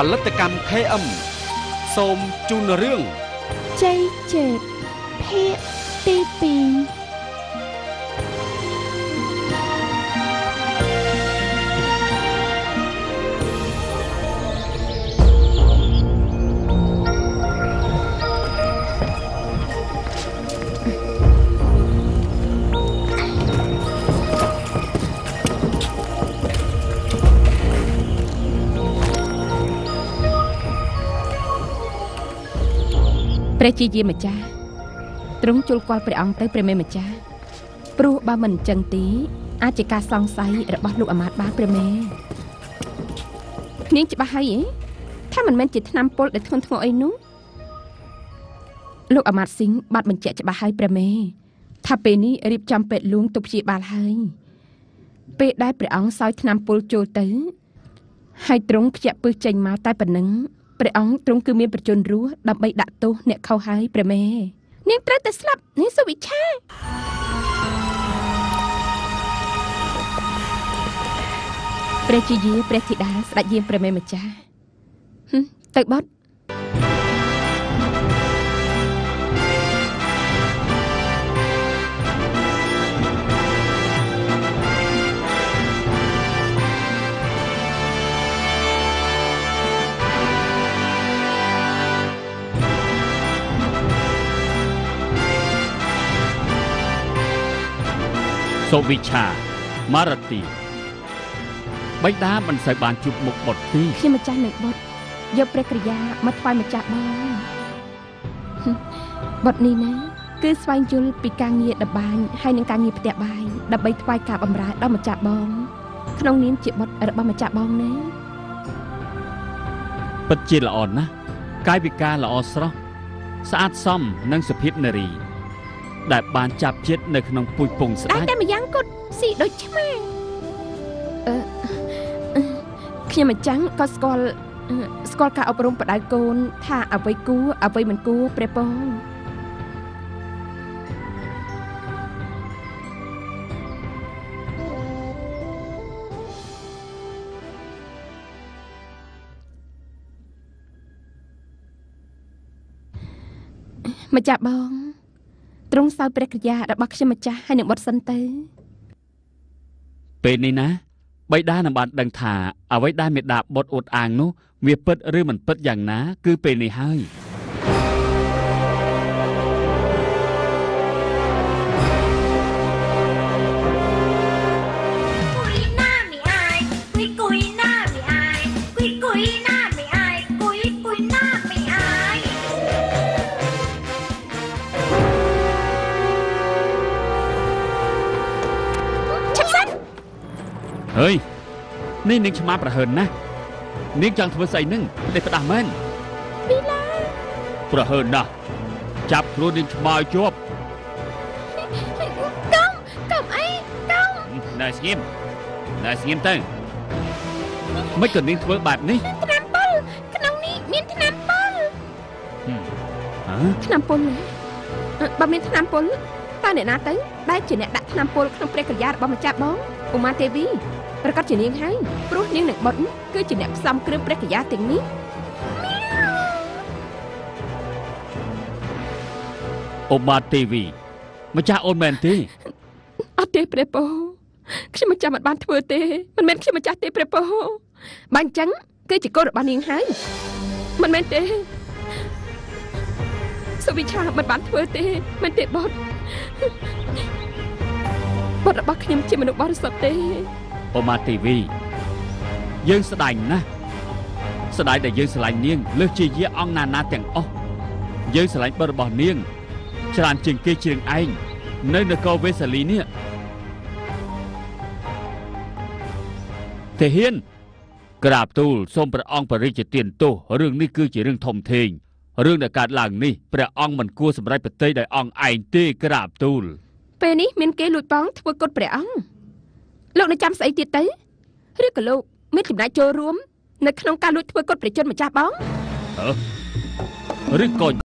ផលិតកម្ម KM សូមជូនរឿងជ័យចេតភាគទី2ព្រះជាយាម្ចាស់ទ្រង់ជួលគាល់ព្រះអង្គទៅព្រះមេម្ចាស់ព្រោះបើមិនអញ្ចឹងទីអាចជាការសង្ស័យរបស់លោកអាមាត្យបានព្រះមេនាងច្បាស់ហើយថាមិនមែនជាថ្នាំពុលដែលធ្ងន់ធ្ងរអីនោះលោកអាមាត្យស៊ីងបានបញ្ជាក់ច្បាស់ហើយព្រះមេថាពេលនេះរៀបចំពេទ្យលួងទុកព្យាបាលហើយពេលដែលព្រះអង្គសោយថ្នាំពុលចូលទៅហើយទ្រង់ខ្ជាក់ពឹសចេញមកតែប៉ុណ្ណឹងព្រះអង្គទ្រង់គឺមានប្រជញ្ញរស់ដើម្បីដាក់ទោសអ្នកខុសហើយព្រះមេនាងត្រូវតែស្លាប់នាងសុវិឆាព្រះជាយាព្រះធីតាស្ដេចយាមព្រះមេម្ចាស់ទៅបត់សុវិឆាមារទីបិតាមិនសូវបានជួបមុខបុត្រទេខ្ញុំម្ចាស់នឹងបុត្រយកព្រះក្រយាមកថ្វាយម្ចាស់បងបុត្រនេះណាគឺស្វែងយល់ពីការងារដបាញហើយនឹងការងារផ្ទះបាយដើម្បីថ្វាយការបម្រើដល់ម្ចាស់បងក្នុងនាមជាបុត្ររបស់ម្ចាស់បងណាពិតជាល្អណាស់កាយវិការល្អស្រស់ស្អាតសមនឹងសុភាពនារីដែលបានចាប់ជាតិនៅក្នុងពូជពងស្ដេចតែម្យ៉ាងគត់ស៊ីដូចឆ្មាខ្ញុំម្ចាំងក៏ស្គាល់ការអប់រំបដៅកូនថាអ្វីគួរអ្វីមិនគួរព្រះពងម្ចាស់បងទ្រង់សោយព្រះក្រយារបស់ខ្ញុំម្ចាស់ហើយនឹងបុត្រសិនទៅពេលនេះណាបិតានឹងបានដឹងថាអ្វីដែលមេដាបុត្រអួតអាងនោះវាពិតឬមិនពិតយ៉ាងណាគឺពេលនេះហើយហើយនេះនាងឆ្មាប្រហើនណាស់នាងចង់ធ្វើស្អីនឹងតែផ្ដាស់មែនមីឡាប្រហើនណាស់ចាប់ខ្លួននាងឆ្មាឲ្យជាប់កុំអីកុំណែស្ងៀមទៅមិនក៏នាងធ្វើបែបនេះថ្នាំពុលក្នុងនេះមានថ្នាំពុលថ្នាំពុលបើមានថ្នាំពុលតើអ្នកណាទៅដែលជាអ្នកដាក់ថ្នាំពុលក្នុងព្រះក្រយារបស់ម្ចាស់បងឧមាទេវីប្រកាសជានាងហើយព្រោះនាងនឹងបុត្រគឺជាអ្នកផ្សំគ្រឿងព្រះក្រយាទាំងនេះឧមាទេវីម្ចាស់អូនមែនទេអត់ទេព្រះពរខ្ញុំម្ចាស់មិនបានធ្វើទេមិនមែនខ្ញុំម្ចាស់ទេព្រះពរបើអញ្ចឹងគឺជាកូនរបស់នាងហើយមិនមែនទេសុវិឆាមិនបានធ្វើទេមិនទេបុត្ររបស់ខ្ញុំជាមនុស្សបរិសុទ្ធទេអូម៉ាទេវីយើងស្ដាយណាស់ស្ដាយដែលយើងស្រឡាញ់នាងលើសជាយាអង្គណាទាំងអស់យើងស្រឡាញ់បុត្ររបស់នាងច្រើនជាងគេជ្រៀងឯងនៅនគរវេសាលីនេះទេហ៊ានក្រាបទូលសូមព្រះអង្គបរិជ្ជទានទោសរឿងនេះគឺជារឿងធំធេងរឿងដែលកើតឡើងនេះព្រះអង្គមិនគួរសម្រេចប្រតិយដោយអង្គឯងទេក្រាបទូលពេលនេះមានគេលួចប៉ងធ្វើគុតព្រះអង្គលោកនៅចាំស្អីទៀតទៅឬក៏លោកមានចំណាយចូលរួមនៅក្នុងការលួចធ្វើគុតព្រះជន្មម្ចាស់បងឬក៏